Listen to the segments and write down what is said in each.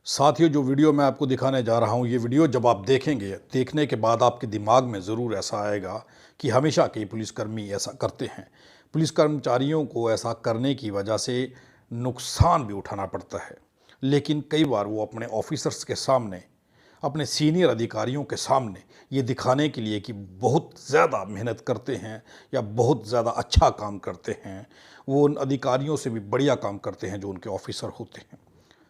साथियों, जो वीडियो मैं आपको दिखाने जा रहा हूँ, ये वीडियो जब आप देखेंगे, देखने के बाद आपके दिमाग में ज़रूर ऐसा आएगा कि हमेशा के पुलिसकर्मी ऐसा करते हैं। पुलिस कर्मचारियों को ऐसा करने की वजह से नुकसान भी उठाना पड़ता है, लेकिन कई बार वो अपने ऑफिसर्स के सामने, अपने सीनियर अधिकारियों के सामने ये दिखाने के लिए कि बहुत ज़्यादा मेहनत करते हैं या बहुत ज़्यादा अच्छा काम करते हैं, वो उन अधिकारियों से भी बढ़िया काम करते हैं जो उनके ऑफिसर होते हैं।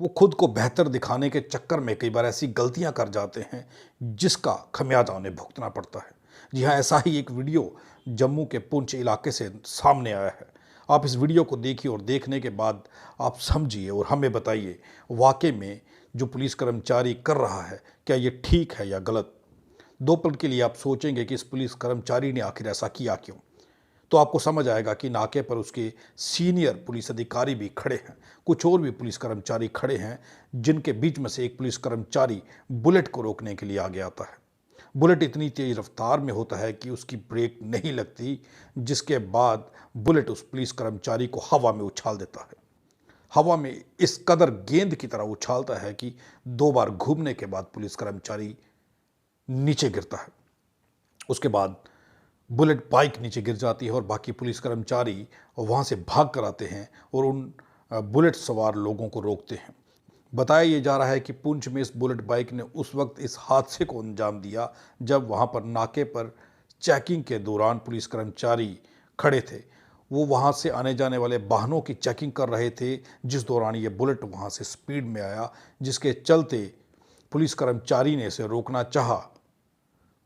वो खुद को बेहतर दिखाने के चक्कर में कई बार ऐसी गलतियां कर जाते हैं जिसका खमियाजा उन्हें भुगतना पड़ता है। जी हाँ, ऐसा ही एक वीडियो जम्मू के पुंछ इलाके से सामने आया है। आप इस वीडियो को देखिए और देखने के बाद आप समझिए और हमें बताइए, वाकई में जो पुलिस कर्मचारी कर रहा है क्या ये ठीक है या गलत। दो पल के लिए आप सोचेंगे कि इस पुलिस कर्मचारी ने आखिर ऐसा किया क्यों, तो आपको समझ आएगा कि नाके पर उसके सीनियर पुलिस अधिकारी भी खड़े हैं, कुछ और भी पुलिस कर्मचारी खड़े हैं, जिनके बीच में से एक पुलिस कर्मचारी बुलेट को रोकने के लिए आगे आता है। बुलेट इतनी तेज रफ्तार में होता है कि उसकी ब्रेक नहीं लगती, जिसके बाद बुलेट उस पुलिस कर्मचारी को हवा में उछाल देता है। हवा में इस कदर गेंद की तरह उछालता है कि दो बार घूमने के बाद पुलिस कर्मचारी नीचे गिरता है। उसके बाद बुलेट बाइक नीचे गिर जाती है और बाकी पुलिस कर्मचारी वहाँ से भाग कर आते हैं और उन बुलेट सवार लोगों को रोकते हैं। बताया ये जा रहा है कि पुंछ में इस बुलेट बाइक ने उस वक्त इस हादसे को अंजाम दिया जब वहाँ पर नाके पर चेकिंग के दौरान पुलिस कर्मचारी खड़े थे। वो वहाँ से आने जाने वाले वाहनों की चेकिंग कर रहे थे, जिस दौरान ये बुलेट वहाँ से स्पीड में आया, जिसके चलते पुलिस कर्मचारी ने इसे रोकना चाहा।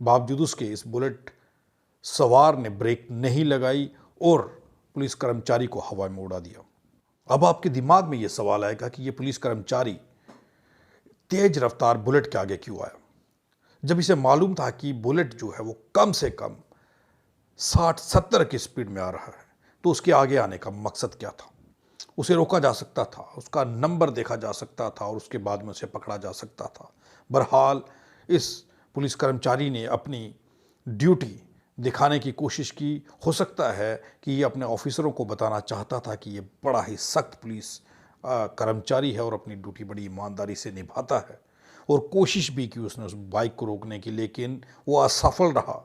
बावजूद उसके इस बुलेट सवार ने ब्रेक नहीं लगाई और पुलिस कर्मचारी को हवा में उड़ा दिया। अब आपके दिमाग में यह सवाल आएगा कि यह पुलिस कर्मचारी तेज रफ्तार बुलेट के आगे क्यों आया, जब इसे मालूम था कि बुलेट जो है वो कम से कम 60-70 की स्पीड में आ रहा है। तो उसके आगे आने का मकसद क्या था? उसे रोका जा सकता था, उसका नंबर देखा जा सकता था और उसके बाद में उसे पकड़ा जा सकता था। बहरहाल इस पुलिस कर्मचारी ने अपनी ड्यूटी दिखाने की कोशिश की। हो सकता है कि ये अपने ऑफिसरों को बताना चाहता था कि ये बड़ा ही सख्त पुलिस कर्मचारी है और अपनी ड्यूटी बड़ी ईमानदारी से निभाता है, और कोशिश भी की उसने उस बाइक को रोकने की, लेकिन वो असफल रहा।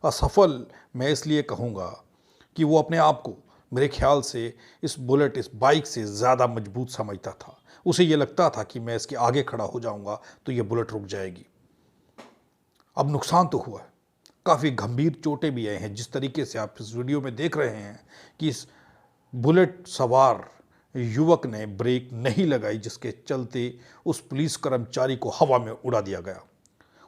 असफल मैं इसलिए कहूँगा कि वो अपने आप को, मेरे ख्याल से, इस बुलेट, इस बाइक से ज़्यादा मजबूत समझता था। उसे ये लगता था कि मैं इसके आगे खड़ा हो जाऊँगा तो ये बुलेट रुक जाएगी। अब नुकसान तो हुआ है, काफ़ी गंभीर चोटें भी आई हैं। जिस तरीके से आप इस वीडियो में देख रहे हैं कि इस बुलेट सवार युवक ने ब्रेक नहीं लगाई, जिसके चलते उस पुलिस कर्मचारी को हवा में उड़ा दिया गया।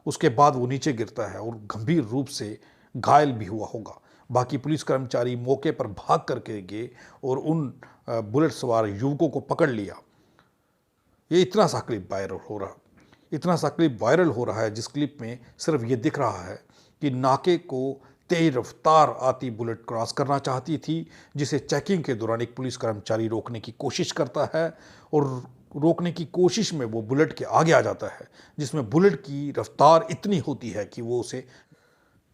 उसके बाद वो नीचे गिरता है और गंभीर रूप से घायल भी हुआ होगा। बाकी पुलिस कर्मचारी मौके पर भाग करके गए और उन बुलेट सवार युवकों को पकड़ लिया। ये इतना सा क्लिप वायरल हो रहा, इतना सा क्लिप वायरल हो रहा है, जिस क्लिप में सिर्फ ये दिख रहा है कि नाके को तेज रफ्तार आती बुलेट क्रॉस करना चाहती थी, जिसे चेकिंग के दौरान एक पुलिस कर्मचारी रोकने की कोशिश करता है और रोकने की कोशिश में वो बुलेट के आगे आ जाता है, जिसमें बुलेट की रफ्तार इतनी होती है कि वो उसे,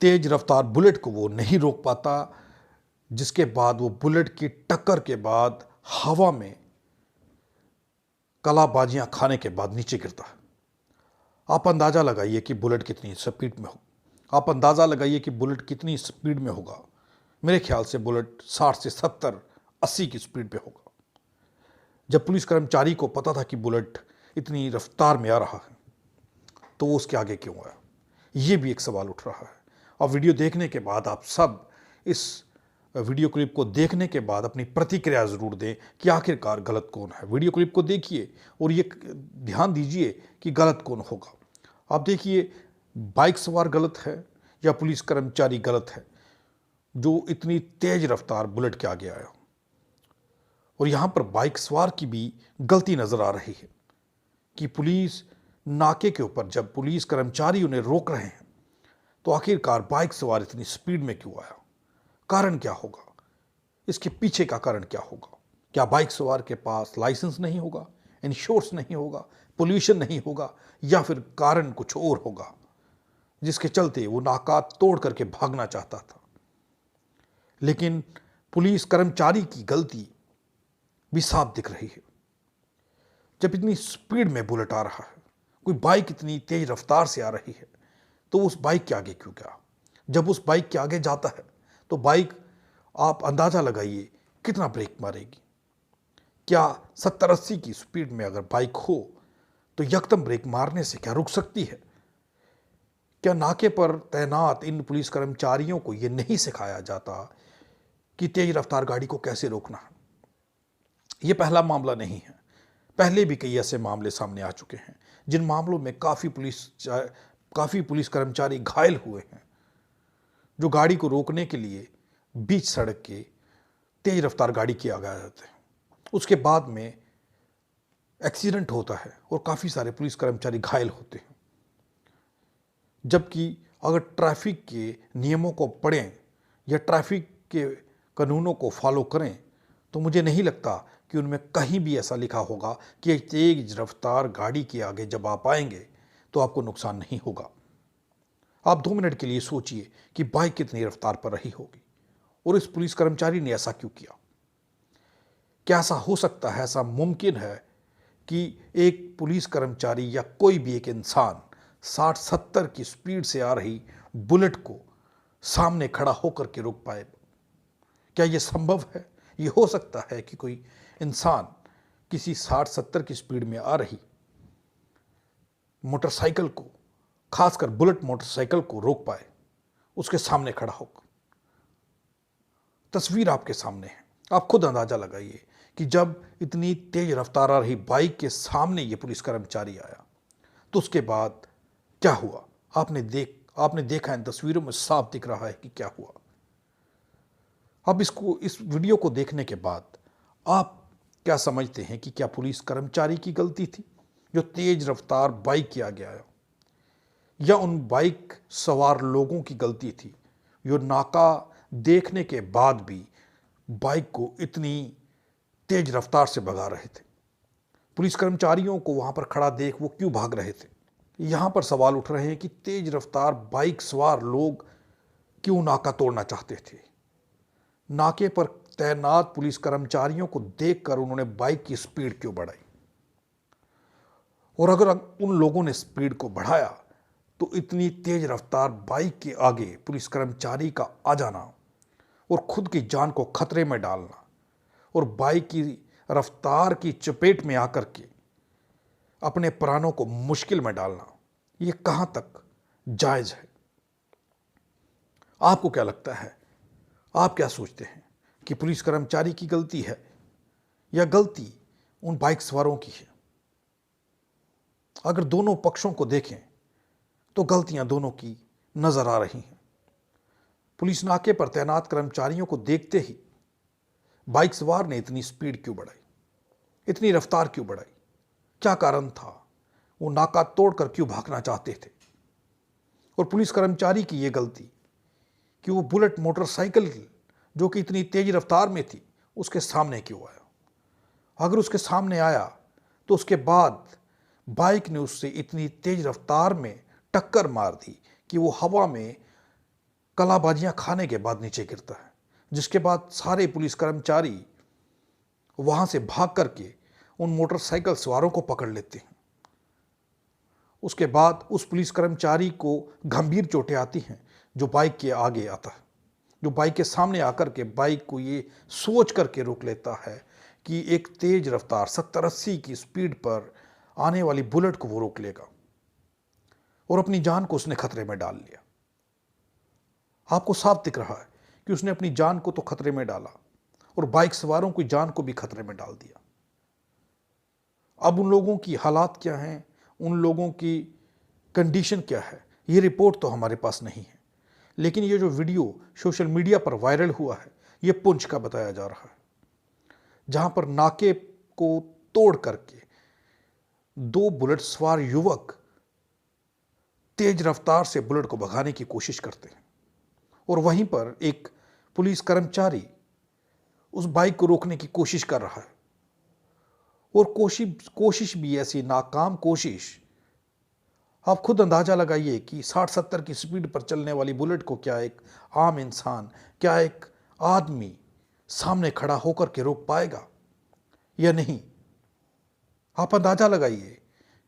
तेज रफ्तार बुलेट को वो नहीं रोक पाता, जिसके बाद वो बुलेट की टक्कर के बाद हवा में कलाबाजियां खाने के बाद नीचे गिरता है। आप अंदाजा लगाइए कि बुलेट कितनी स्पीड में हो, आप अंदाज़ा लगाइए कि बुलेट कितनी स्पीड में होगा। मेरे ख्याल से बुलेट 60 से 70-80 की स्पीड पे होगा। जब पुलिस कर्मचारी को पता था कि बुलेट इतनी रफ्तार में आ रहा है, तो वो उसके आगे क्यों आया, ये भी एक सवाल उठ रहा है। और वीडियो देखने के बाद आप सब इस वीडियो क्लिप को देखने के बाद अपनी प्रतिक्रिया ज़रूर दें कि आखिरकार गलत कौन है। वीडियो क्लिप को देखिए और ये ध्यान दीजिए कि गलत कौन होगा। आप देखिए, बाइक सवार गलत है या पुलिस कर्मचारी गलत है जो इतनी तेज रफ्तार बुलेट के आगे आया। और यहां पर बाइक सवार की भी गलती नजर आ रही है कि पुलिस नाके के ऊपर जब पुलिस कर्मचारी उन्हें रोक रहे हैं, तो आखिरकार बाइक सवार इतनी स्पीड में क्यों आया? कारण क्या होगा? इसके पीछे का कारण क्या होगा? क्या बाइक सवार के पास लाइसेंस नहीं होगा, इंश्योरेंस नहीं होगा, पोल्यूशन नहीं होगा, या फिर कारण कुछ और होगा जिसके चलते वो नाका तोड़ करके भागना चाहता था? लेकिन पुलिस कर्मचारी की गलती भी साफ दिख रही है। जब इतनी स्पीड में बुलेट आ रहा है, कोई बाइक इतनी तेज रफ्तार से आ रही है, तो उस बाइक के आगे क्यों गया? जब उस बाइक के आगे जाता है तो बाइक, आप अंदाज़ा लगाइए कितना ब्रेक मारेगी। क्या 70-80 की स्पीड में अगर बाइक हो तो यकदम ब्रेक मारने से क्या रुक सकती है? क्या नाके पर तैनात इन पुलिस कर्मचारियों को यह नहीं सिखाया जाता कि तेज रफ्तार गाड़ी को कैसे रोकना है? यह पहला मामला नहीं है, पहले भी कई ऐसे मामले सामने आ चुके हैं जिन मामलों में काफ़ी पुलिस कर्मचारी घायल हुए हैं, जो गाड़ी को रोकने के लिए बीच सड़क के तेज रफ्तार गाड़ी के आगे आ जाते हैं। उसके बाद में एक्सीडेंट होता है और काफ़ी सारे पुलिस कर्मचारी घायल होते हैं। जबकि अगर ट्रैफिक के नियमों को पढ़ें या ट्रैफिक के कानूनों को फॉलो करें तो मुझे नहीं लगता कि उनमें कहीं भी ऐसा लिखा होगा कि तेज रफ्तार गाड़ी के आगे जब आप आएंगे तो आपको नुकसान नहीं होगा। आप 2 मिनट के लिए सोचिए कि बाइक कितनी रफ्तार पर रही होगी और इस पुलिस कर्मचारी ने ऐसा क्यों किया? क्या ऐसा हो सकता है, ऐसा मुमकिन है कि एक पुलिस कर्मचारी या कोई भी एक इंसान 60-70 की स्पीड से आ रही बुलेट को सामने खड़ा होकर के रोक पाए? क्या यह संभव है? यह हो सकता है कि कोई इंसान किसी 60-70 की स्पीड में आ रही मोटरसाइकिल को, खासकर बुलेट मोटरसाइकिल को रोक पाए, उसके सामने खड़ा होकर? तस्वीर आपके सामने है, आप खुद अंदाजा लगाइए कि जब इतनी तेज रफ्तार आ रही बाइक के सामने ये पुलिस कर्मचारी आया तो उसके बाद क्या हुआ? आपने देखा, इन तस्वीरों में साफ दिख रहा है कि क्या हुआ। अब इस वीडियो को देखने के बाद आप क्या समझते हैं कि क्या पुलिस कर्मचारी की गलती थी जो तेज रफ्तार बाइक के आगे आया, या उन बाइक सवार लोगों की गलती थी जो नाका देखने के बाद भी बाइक को इतनी तेज रफ्तार से भगा रहे थे? पुलिस कर्मचारियों को वहां पर खड़ा देख वो क्यों भाग रहे थे? यहां पर सवाल उठ रहे हैं कि तेज रफ्तार बाइक सवार लोग क्यों नाका तोड़ना चाहते थे? नाके पर तैनात पुलिस कर्मचारियों को देखकर उन्होंने बाइक की स्पीड क्यों बढ़ाई? और अगर उन लोगों ने स्पीड को बढ़ाया तो इतनी तेज रफ्तार बाइक के आगे पुलिस कर्मचारी का आ जाना और खुद की जान को खतरे में डालना और बाइक की रफ्तार की चपेट में आकर के अपने प्राणों को मुश्किल में डालना, ये कहां तक जायज है? आपको क्या लगता है? आप क्या सोचते हैं कि पुलिस कर्मचारी की गलती है या गलती उन बाइक सवारों की है? अगर दोनों पक्षों को देखें तो गलतियां दोनों की नजर आ रही हैं। पुलिस नाके पर तैनात कर्मचारियों को देखते ही बाइक सवार ने इतनी स्पीड क्यों बढ़ाई, इतनी रफ्तार क्यों बढ़ाई? क्या कारण था? वो नाका तोड़कर क्यों भागना चाहते थे? और पुलिस कर्मचारी की यह गलती कि वो बुलेट मोटरसाइकिल जो कि इतनी तेज रफ्तार में थी उसके सामने क्यों आया? अगर उसके सामने आया तो उसके बाद बाइक ने उससे इतनी तेज रफ्तार में टक्कर मार दी कि वो हवा में कलाबाजियां खाने के बाद नीचे गिरता है, जिसके बाद सारे पुलिस कर्मचारी वहां से भाग करके उन मोटरसाइकिल सवारों को पकड़ लेते हैं। उसके बाद उस पुलिस कर्मचारी को गंभीर चोटें आती हैं जो बाइक के आगे आता है, जो बाइक के सामने आकर के बाइक को ये सोच करके रोक लेता है कि एक तेज रफ्तार 70-80 की स्पीड पर आने वाली बुलेट को वो रोक लेगा, और अपनी जान को उसने खतरे में डाल लिया। आपको साफ दिख रहा है कि उसने अपनी जान को तो खतरे में डाला और बाइक सवारों की जान को भी खतरे में डाल दिया। अब उन लोगों की हालात क्या हैं, उन लोगों की कंडीशन क्या है, ये रिपोर्ट तो हमारे पास नहीं है। लेकिन ये जो वीडियो सोशल मीडिया पर वायरल हुआ है ये पुंछ का बताया जा रहा है, जहां पर नाके को तोड़ करके 2 बुलेट सवार युवक तेज रफ्तार से बुलेट को भगाने की कोशिश करते हैं और वहीं पर एक पुलिस कर्मचारी उस बाइक को रोकने की कोशिश कर रहा है, और कोशिश भी ऐसी नाकाम कोशिश। आप खुद अंदाजा लगाइए कि 60-70 की स्पीड पर चलने वाली बुलेट को क्या एक आम इंसान, क्या एक आदमी सामने खड़ा होकर के रोक पाएगा या नहीं? आप अंदाजा लगाइए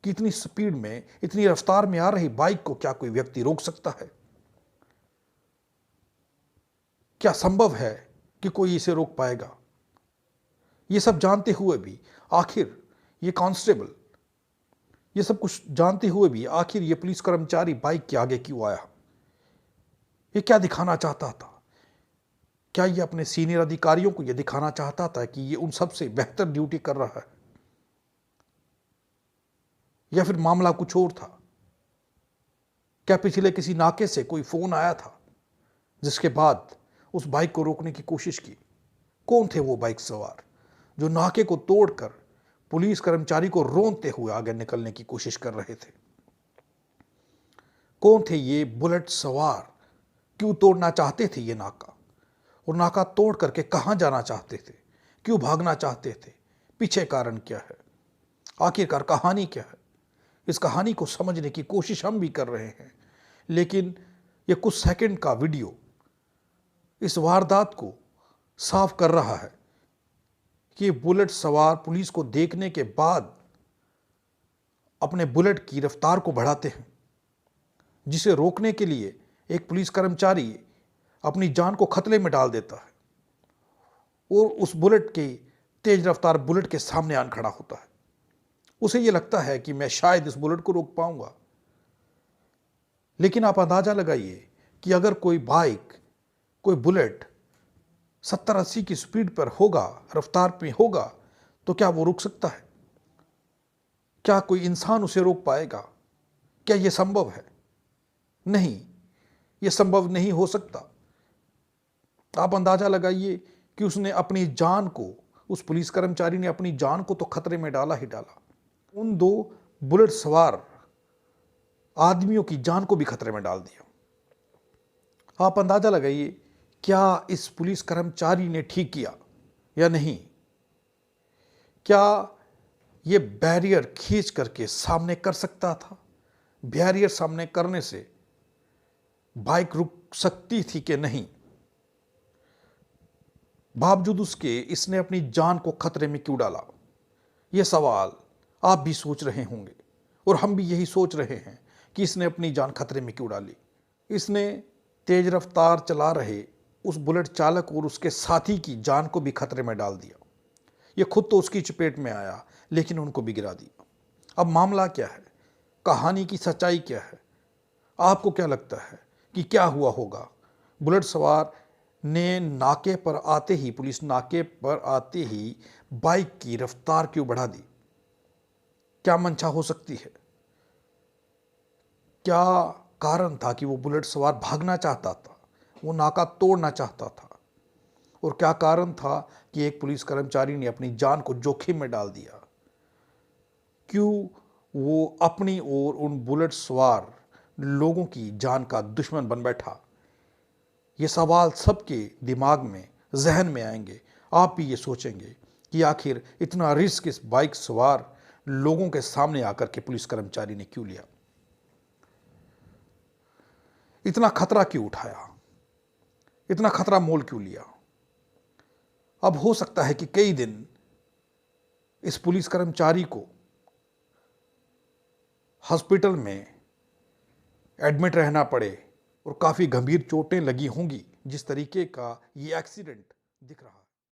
कि इतनी स्पीड में, इतनी रफ्तार में आ रही बाइक को क्या कोई व्यक्ति रोक सकता है? क्या संभव है कि कोई इसे रोक पाएगा? ये सब जानते हुए भी आखिर ये कांस्टेबल, ये सब कुछ जानते हुए भी आखिर ये पुलिस कर्मचारी बाइक के आगे क्यों आया? ये क्या दिखाना चाहता था? क्या ये अपने सीनियर अधिकारियों को ये दिखाना चाहता था कि ये उन सबसे बेहतर ड्यूटी कर रहा है, या फिर मामला कुछ और था? क्या पिछले किसी नाके से कोई फोन आया था जिसके बाद उस बाइक को रोकने की कोशिश की? कौन थे वो बाइक सवार जो नाके को तोड़कर पुलिस कर्मचारी को रोनते हुए आगे निकलने की कोशिश कर रहे थे? कौन थे ये बुलेट सवार? क्यों तोड़ना चाहते थे ये नाका? और नाका तोड़ करके कहां जाना चाहते थे? क्यों भागना चाहते थे? पीछे कारण क्या है? आखिरकार कहानी क्या है? इस कहानी को समझने की कोशिश हम भी कर रहे हैं, लेकिन ये कुछ सेकंड का वीडियो इस वारदात को साफ कर रहा है कि बुलेट सवार पुलिस को देखने के बाद अपने बुलेट की रफ्तार को बढ़ाते हैं, जिसे रोकने के लिए एक पुलिस कर्मचारी अपनी जान को खतरे में डाल देता है और उस बुलेट के तेज रफ्तार बुलेट के सामने आन खड़ा होता है। उसे यह लगता है कि मैं शायद इस बुलेट को रोक पाऊंगा, लेकिन आप अंदाजा लगाइए कि अगर कोई बाइक, कोई बुलेट 70-80 की स्पीड पर होगा, रफ्तार पे होगा, तो क्या वो रुक सकता है? क्या कोई इंसान उसे रोक पाएगा? क्या यह संभव है? नहीं, यह संभव नहीं हो सकता। आप अंदाजा लगाइए कि उसने अपनी जान को, उस पुलिस कर्मचारी ने अपनी जान को तो खतरे में डाला ही डाला, उन दो बुलेट सवार आदमियों की जान को भी खतरे में डाल दिया। आप अंदाजा लगाइए, क्या इस पुलिस कर्मचारी ने ठीक किया या नहीं? क्या यह बैरियर खींच करके सामने कर सकता था? बैरियर सामने करने से बाइक रुक सकती थी कि नहीं? बावजूद उसके इसने अपनी जान को खतरे में क्यों डाला? यह सवाल आप भी सोच रहे होंगे और हम भी यही सोच रहे हैं कि इसने अपनी जान खतरे में क्यों डाली। इसने तेज रफ्तार चला रहे उस बुलेट चालक और उसके साथी की जान को भी खतरे में डाल दिया। यह खुद तो उसकी चपेट में आया, लेकिन उनको भी गिरा दिया। अब मामला क्या है? कहानी की सच्चाई क्या है? आपको क्या लगता है कि क्या हुआ होगा? बुलेट सवार ने नाके पर आते ही, पुलिस नाके पर आते ही बाइक की रफ्तार क्यों बढ़ा दी? क्या मंशा हो सकती है? क्या कारण था कि वो बुलेट सवार भागना चाहता था, वो नाका तोड़ना चाहता था? और क्या कारण था कि एक पुलिस कर्मचारी ने अपनी जान को जोखिम में डाल दिया? क्यों वो अपनी और उन बुलेट सवार लोगों की जान का दुश्मन बन बैठा? ये सवाल सबके दिमाग में, जहन में आएंगे। आप भी ये सोचेंगे कि आखिर इतना रिस्क इस बाइक सवार लोगों के सामने आकर के पुलिस कर्मचारी ने क्यों लिया? इतना खतरा क्यों उठाया? इतना खतरा मोल क्यों लिया? अब हो सकता है कि कई दिन इस पुलिस कर्मचारी को हॉस्पिटल में एडमिट रहना पड़े और काफ़ी गंभीर चोटें लगी होंगी, जिस तरीके का ये एक्सीडेंट दिख रहा है।